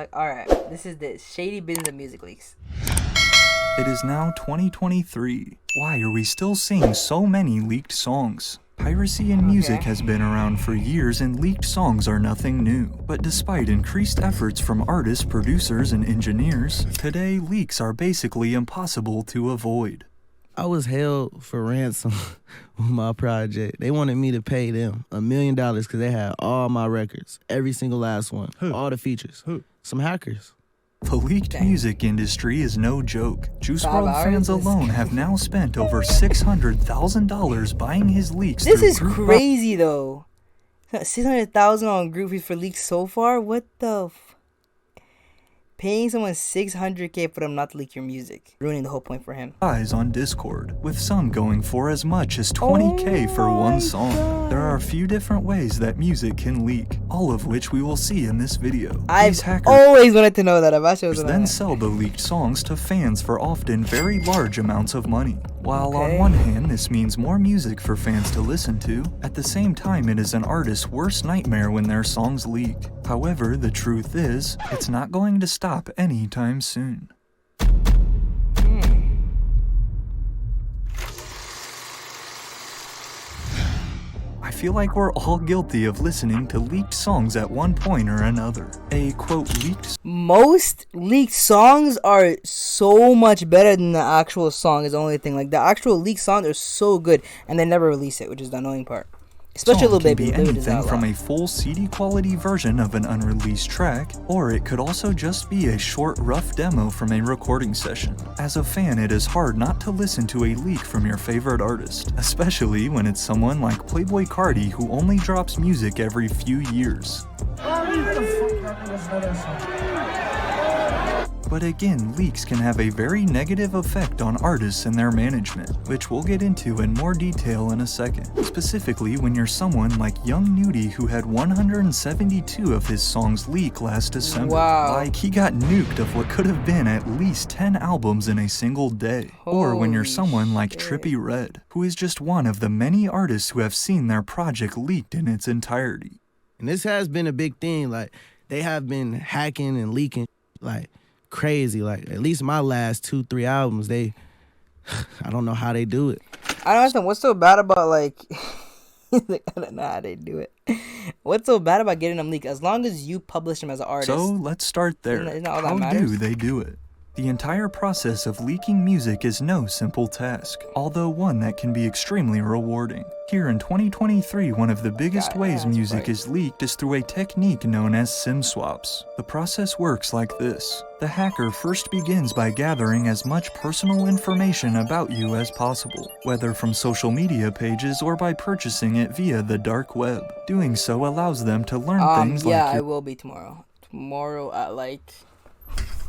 fuck? Alright, this. Shady business of music leaks. It is now 2023. Why are we still seeing so many leaked songs? Piracy in music has been around for years and leaked songs are nothing new. But despite increased efforts from artists, producers, and engineers, today leaks are basically impossible to avoid. I was held for ransom with my project. They wanted me to pay them $1 million because they had all my records, every single last one, all the features. Some hackers. The leaked music industry is no joke. Juice WRLD fans alone have now spent over $600,000 buying his leaks. This is crazy though. $600,000 on group fees for leaks so far? What the paying someone $600K for them not to leak your music, ruining the whole point for him. Eyes on Discord, with some going for as much as $20K for one song. There are a few different ways that music can leak, all of which we will see in this video. I've always wanted to know that. I've actually then sell the leaked songs to fans for often very large amounts of money. While on one hand this means more music for fans to listen to, at the same time it is an artist's worst nightmare when their songs leak. However, the truth is, it's not going to stop anytime soon. I feel like we're all guilty of listening to leaked songs at one point or another. A quote leaked. Most leaked songs are so much better than the actual song is the only thing. Like the actual leaked songs are so good and they never release it, which is the annoying part. Especially Lil Baby. It can be anything from a full CD quality version of an unreleased track, or it could also just be a short, rough demo from a recording session. As a fan, it is hard not to listen to a leak from your favorite artist, especially when it's someone like Playboi Carti who only drops music every few years. But again, leaks can have a very negative effect on artists and their management, which we'll get into in more detail in a second. Specifically when you're someone like Young Nudy who had 172 of his songs leak last December. Wow. Like he got nuked of what could have been at least 10 albums in a single day. Or when you're someone like Trippie Redd, who is just one of the many artists who have seen their project leaked in its entirety. And this has been a big thing, like they have been hacking and leaking, like crazy. Like at least my last 2-3 albums, I don't know how they do it. I don't understand what's so bad about like I don't know how they do it. What's so bad about getting them leaked? As long as you publish them as an artist. So let's start there. How do they do it? The entire process of leaking music is no simple task, although one that can be extremely rewarding. Here in 2023, one of the biggest ways music is leaked is through a technique known as SIM swaps. The process works like this. The hacker first begins by gathering as much personal information about you as possible, whether from social media pages or by purchasing it via the dark web. Doing so allows them to learn things like I will be tomorrow. Tomorrow at like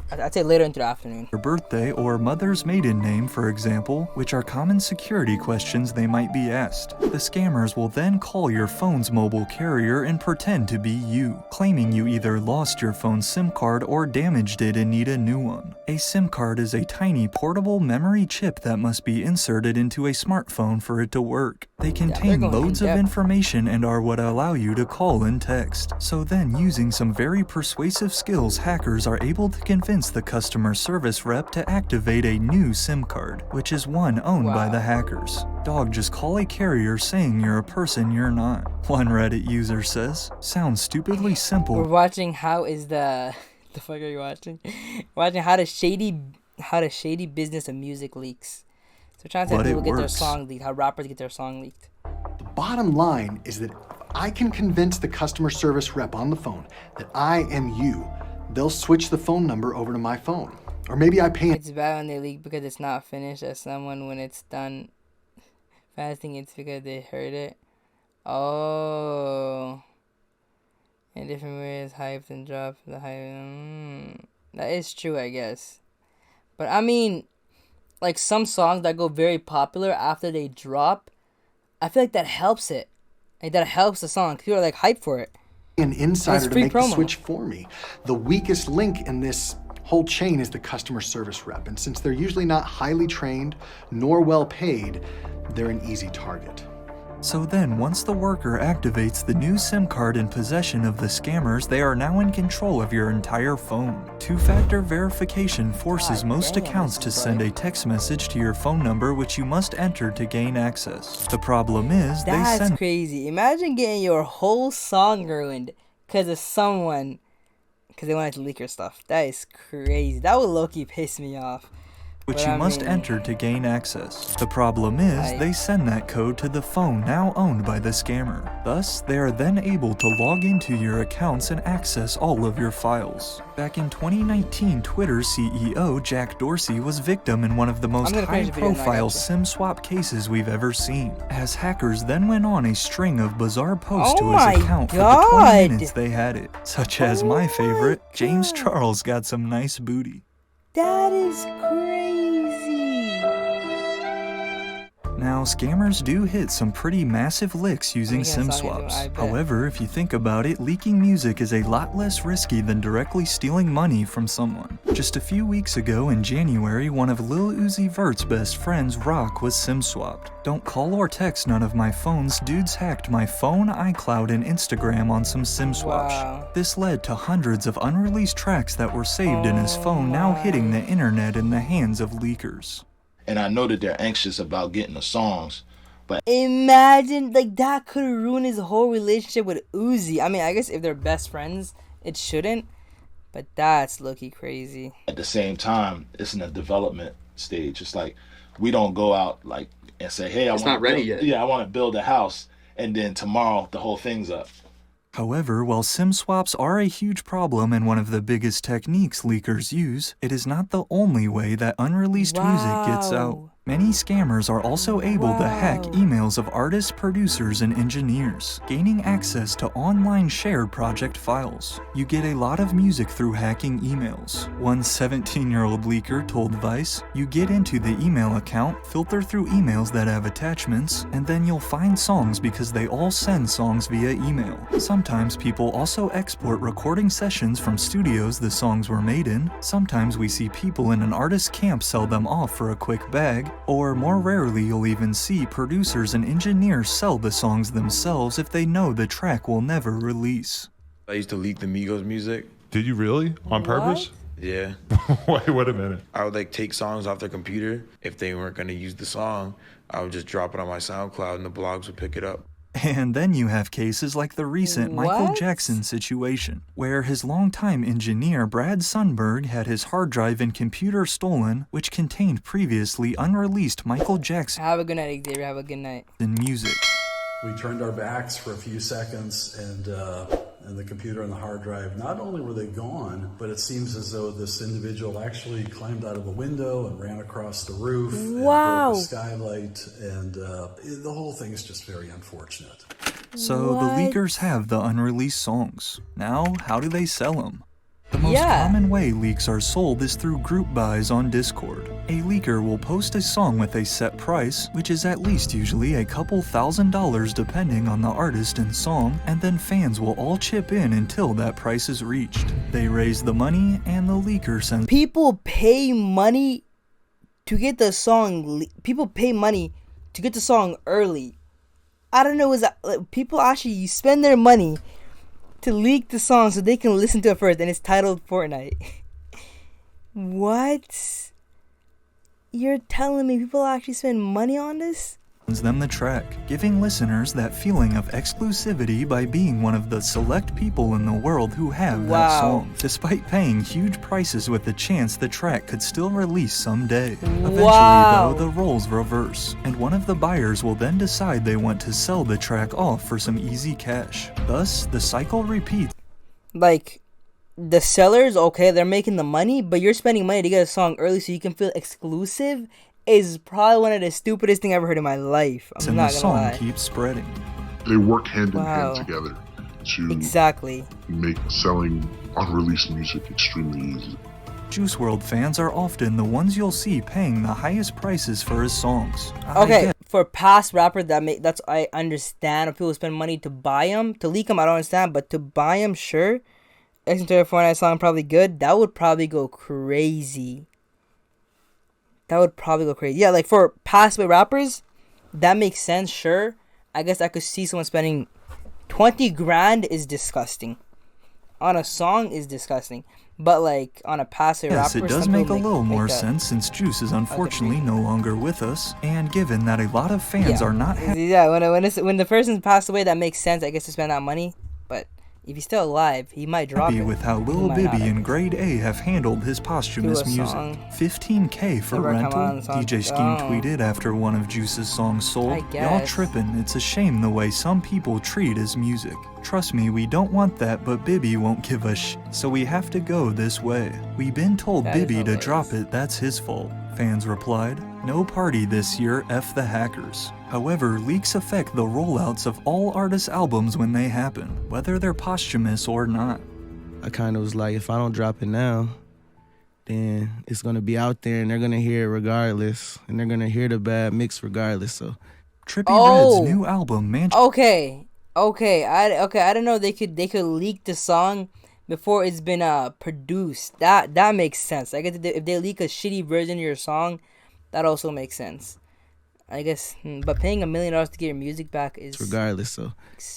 I'd say later into the afternoon. Your birthday or mother's maiden name, for example, which are common security questions they might be asked. The scammers will then call your phone's mobile carrier and pretend to be you, claiming you either lost your phone's SIM card or damaged it and need a new one. A SIM card is a tiny portable memory chip that must be inserted into a smartphone for it to work. They contain loads of information and are what allow you to call and text. So then, using some very persuasive skills, hackers are able to convince the customer service rep to activate a new SIM card, which is one owned by the hackers. Dog, just call a carrier saying you're a person you're not. One Reddit user says, sounds stupidly simple. We're watching how is the fuck are you watching? Watching how the shady business of music leaks. So we're trying to have people get their song leaked, how rappers get their song leaked. The bottom line is that if I can convince the customer service rep on the phone that I am you, they'll switch the phone number over to my phone. Or maybe I pay. It's bad when they leak because it's not finished as someone when it's done fasting. It's because they heard it. Oh. In different ways, hyped and dropped the hype. That is true, I guess. But I mean, like some songs that go very popular after they drop, I feel like that helps it. Like that helps the song. People are like hyped for it. An insider to make the switch for me. The weakest link in this whole chain is the customer service rep, and since they're usually not highly trained nor well paid, they're an easy target. So then, once the worker activates the new SIM card in possession of the scammers, they are now in control of your entire phone. Two-factor verification forces God most damn, accounts this to is send like- a text message to your phone number, which you must enter to gain access. The problem is, they That's send crazy. Imagine getting your whole song ruined because of someone, because they wanted to leak your stuff. That is crazy. That would low-key piss me off. which But you I must mean, enter to gain access. The problem is, I- they send that code to the phone now owned by the scammer. Thus, they are then able to log into your accounts and access all of your files. Back in 2019, Twitter CEO Jack Dorsey was victim in one of the most gonna finish the video and I high-profile gotcha. SIM swap cases we've ever seen, as hackers then went on a string of bizarre posts Oh to his my account for the God. 20 minutes they had it, such as Oh my my favorite, James God. Charles got some nice booty. That is crazy. Now, scammers do hit some pretty massive licks using Making a SIM song into it, swaps. I bet. However, if you think about it, leaking music is a lot less risky than directly stealing money from someone. Just a few weeks ago in January, one of Lil Uzi Vert's best friends, Rock, was SIM swapped. Don't call or text none of my phones, dudes hacked my phone, iCloud, and Instagram on some SIM swaps. Wow. This led to hundreds of unreleased tracks that were saved in his Oh phone now hitting my. the internet in the hands of leakers. And I know that they're anxious about getting the songs, but Imagine, like, that could ruin his whole relationship with Uzi. I mean, I guess if they're best friends, it shouldn't. But that's low-key crazy. at the same time, it's in a development stage. It's like we don't go out like and say, "Hey, I want not ready yet." Yeah, I want to build a house," and then tomorrow the whole thing's up. However, while SIM swaps are a huge problem and one of the biggest techniques leakers use, it is not the only way that unreleased music gets out. Wow. Many scammers are also able to hack Wow. emails of artists, producers, and engineers, gaining access to online shared project files. You get a lot of music through hacking emails. One 17-year-old leaker told Vice, "You get into the email account, filter through emails that have attachments, and then you'll find songs because they all send songs via email. Sometimes people also export recording sessions from studios the songs were made in. Sometimes we see people in an artist camp sell them off for a quick bag. Or more rarely, you'll even see producers and engineers sell the songs themselves if they know the track will never release." I used to leak the Migos music. Did you really? On purpose? Yeah. Wait a minute. I would like take songs off their computer. If they weren't gonna use the song, I would just drop it on my SoundCloud and the blogs would pick it up. And then you have cases like the recent Michael What? Jackson situation, where his longtime engineer Brad Sundberg had his hard drive and computer stolen, which contained previously unreleased Michael Jackson Have a good night, Xavier. Have a good night. music. We turned our backs for a few seconds, and the computer and the hard drive, not only were they gone, but it seems as though this individual actually climbed out of a window and ran across the roof Wow. and broke the skylight, and the whole thing is just very unfortunate. So the What? leakers have the unreleased songs. Now, how do they sell them? The most Yeah. common way leaks are sold is through group buys on Discord. A leaker will post a song with a set price, which is at least usually a couple $1,000s depending on the artist and song, and then fans will all chip in until that price is reached. They raise the money, and the leaker sends People pay money to get the song. People pay money to get the song early. I don't know. Is that like, people actually spend their money to leak the song so they can listen to it first, and it's titled Fortnite. What? You're telling me people actually spend money on this? them the track, giving listeners that feeling of exclusivity by being one of the select people in the world who have that Wow. song, despite paying huge prices with the chance the track could still release someday. Eventually, Wow. though, the roles reverse, and one of the buyers will then decide they want to sell the track off for some easy cash. Thus, the cycle repeats. Like, the sellers, okay, they're making the money, but you're spending money to get a song early so you can feel exclusive is probably one of the stupidest thing I've ever heard in my life. I'm And the not gonna song lie. keeps spreading. They work hand in Wow. hand together to Exactly. make selling unreleased music extremely easy. Juice WRLD fans are often the ones you'll see paying the highest prices for his songs. I Okay, get for past rappers that's I understand. If people spend money to buy them, to leak them, I don't understand. But to buy them, sure. Listen to a Fortnite song, probably good. That would probably go crazy. That would probably go crazy. Yeah, like for past rappers, that makes sense, sure. I guess I could see someone spending 20 grand is disgusting. On a song is disgusting. But like on a passive Yes, rapper, it does some make a people little more that. sense since Juice is unfortunately no longer with us, and given that a lot of fans are not Yeah, when the person passed away, that makes sense, I guess, to spend that money. But if he's still alive, he might drop happy it. with how Lil Bibby and Grade A have handled his posthumous Do a music. song. $15K for Never come rental, out on song. DJ Scheme Oh. tweeted after one of Juice's songs sold. I Y'all guess. trippin', it's a shame the way some people treat his music. Trust me, we don't want that, but Bibby won't give a so we have to go this way. We been told That is Bibby to hilarious. drop it, that's his fault. Fans replied, no party this year, F the hackers. However, leaks affect the rollouts of all artists' albums when they happen, whether they're posthumous or not. I kind of was like, if I don't drop it now, then it's gonna be out there and they're gonna hear it regardless, and they're gonna hear the bad mix regardless. So, Trippie Oh. Redd's new album, Okay, I didn't know they could leak the song before it's been produced. That makes sense. I guess if they leak a shitty version of your song, that also makes sense. I guess, but paying $1 million to get your music back is regardless. So,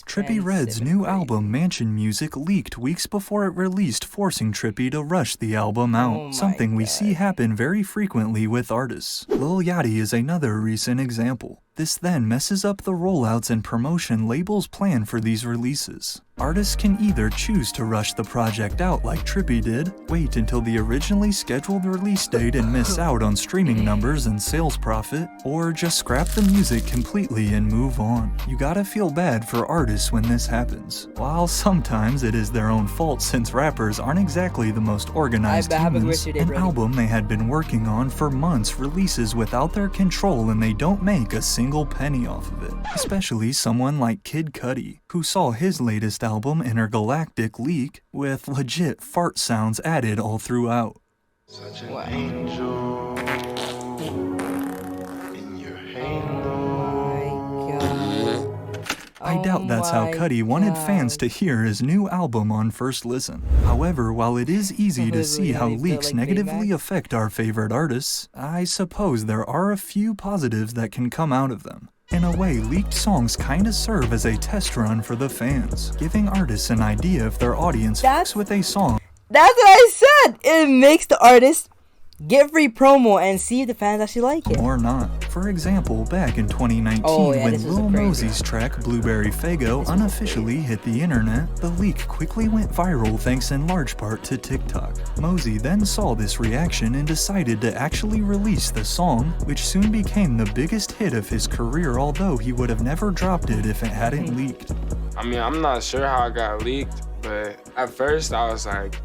Trippie Redd's new album, Mansion Music, leaked weeks before it released, forcing Trippie to rush the album out, Oh my something we see happen very frequently with artists. Lil Yachty is another recent example. This then messes up the rollouts and promotion labels plan for these releases. Artists can either choose to rush the project out like Trippie did, wait until the originally scheduled release date and miss out on streaming numbers and sales profit, or just scrap the music completely and move on. You gotta feel bad for artists when this happens. While sometimes it is their own fault since rappers aren't exactly the most organized humans, an album they had been working on for months releases without their control and they don't make a single penny off of it. Especially someone like Kid Cudi, who saw his latest album Intergalactic leak with legit fart sounds added all throughout. Such an angel in your I doubt that's how Cudi wanted fans to hear his new album on first listen. However, while it is easy to see how leaks negatively affect our favorite artists, I suppose there are a few positives that can come out of them. In a way, leaked songs kinda serve as a test run for the fans, giving artists an idea if their audience fucks with a song. That's what I said! It makes the artist get free promo and see if the fans actually like it. Or not. For example, back in 2019, when Lil Mosey's track Blueberry Faygo unofficially hit the internet, the leak quickly went viral thanks in large part to TikTok. Mosey then saw this reaction and decided to actually release the song, which soon became the biggest hit of his career, although he would have never dropped it if it hadn't leaked. I mean, I'm not sure how it got leaked, but at first I was like,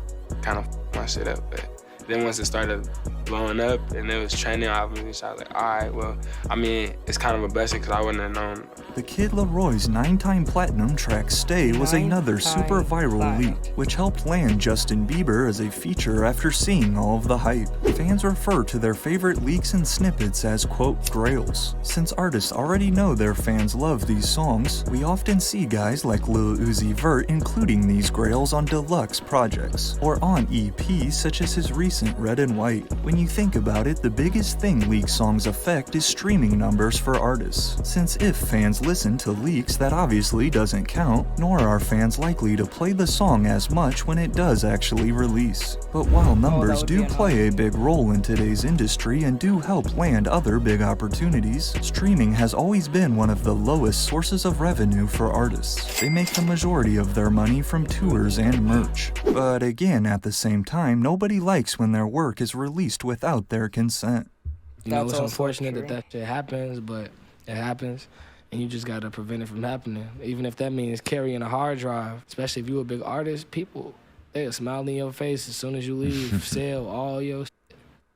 kind of my shit up, but then once it started blowing up and it was trending, obviously, I was like, all right, well, I mean, it's kind of a blessing because I wouldn't have known. The Kid Leroy's 9-time platinum track Stay was another super viral leak, which helped land Justin Bieber as a feature after seeing all of the hype. Fans refer to their favorite leaks and snippets as, quote, grails. Since artists already know their fans love these songs, we often see guys like Lil Uzi Vert including these grails on deluxe projects, or on EPs such as his recent Red and White. When you think about it, the biggest thing leaked songs affect is streaming numbers for artists, since if fans listen to leaks, that obviously doesn't count, nor are fans likely to play the song as much when it does actually release. But while numbers do play a big role in today's industry and do help land other big opportunities, streaming has always been one of the lowest sources of revenue for artists. They make the majority of their money from tours and merch. But again, at the same time, nobody likes when their work is released without their consent. You know, it's unfortunate that shit happens, but it happens. And you just gotta prevent it from happening. Even if that means carrying a hard drive, especially if you're a big artist, people, they'll smile in your face as soon as you leave, sell all your shit.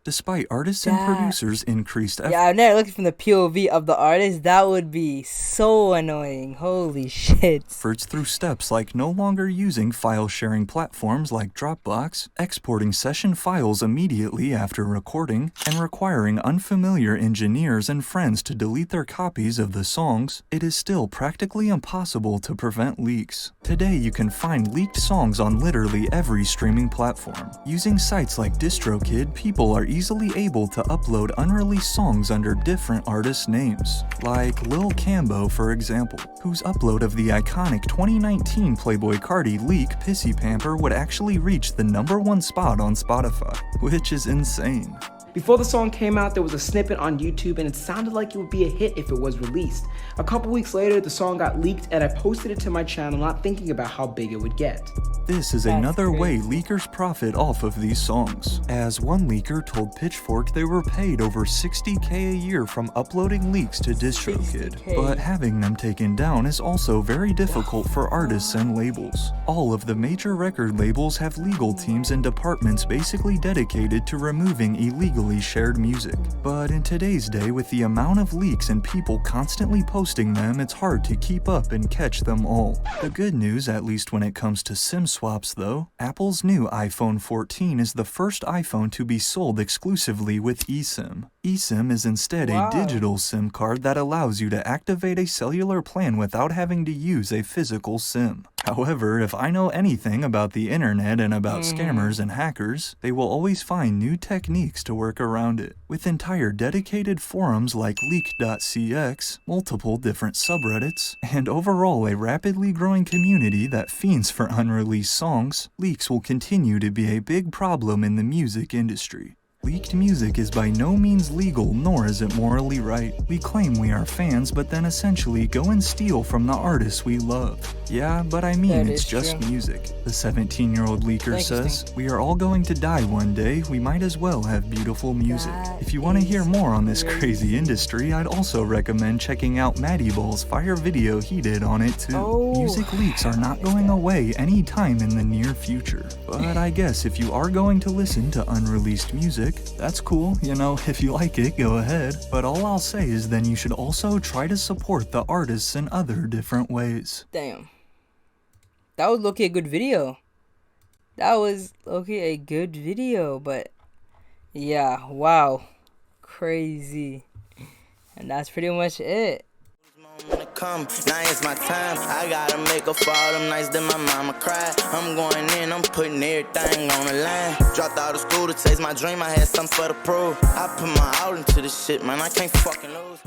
Despite artists and producers' increased effort. Yeah, I've never looked from the POV of the artist. That would be so annoying. Holy shit. Efforts through steps like no longer using file-sharing platforms like Dropbox, exporting session files immediately after recording, and requiring unfamiliar engineers and friends to delete their copies of the songs, it is still practically impossible to prevent leaks. Today you can find leaked songs on literally every streaming platform. Using sites like DistroKid, people are easily able to upload unreleased songs under different artist names, like Lil Cambo for example, whose upload of the iconic 2019 Playboi Carti leak Pissy Pamper would actually reach the #1 spot on Spotify, which is insane. Before the song came out, there was a snippet on YouTube and it sounded like it would be a hit if it was released. A couple weeks later, the song got leaked and I posted it to my channel not thinking about how big it would get. This is another way leakers profit off of these songs, as one leaker told Pitchfork they were paid over $60K a year from uploading leaks to DistroKid, but having them taken down is also very difficult for artists and labels. All of the major record labels have legal teams and departments basically dedicated to removing illegally shared music, but in today's day with the amount of leaks and people constantly posting them, it's hard to keep up and catch them all. The good news, at least when it comes to SIM swaps though, Apple's new iPhone 14 is the first iPhone to be sold exclusively with eSIM. eSIM is instead a digital SIM card that allows you to activate a cellular plan without having to use a physical SIM. However, if I know anything about the internet and about scammers and hackers, they will always find new techniques to work around it. With entire dedicated forums like leak.cx, multiple different subreddits, and overall a rapidly growing community that fiends for unreleased songs, leaks will continue to be a big problem in the music industry. Leaked music is by no means legal, nor is it morally right. We claim we are fans, but then essentially go and steal from the artists we love. Yeah, but I mean it's just music. The 17-year-old leaker says, we are all going to die one day, we might as well have beautiful music. If you want to hear more on this crazy industry, I'd also recommend checking out Maddie Ball's fire video he did on it too. Music leaks are not going away anytime in the near future. But I guess if you are going to listen to unreleased music, that's cool, you know, if you like it, go ahead. But all I'll say is then you should also try to support the artists in other different ways. Damn. That was low-key a good video. That was low-key a good video, but yeah, wow. Crazy. And that's pretty much it. Now it's my time. I gotta make up for all them nights that my mama cried. I'm going in, I'm putting everything on the line. Dropped out of school to chase my dream, I had something for the proof. I put my all into this shit, man, I can't fucking lose.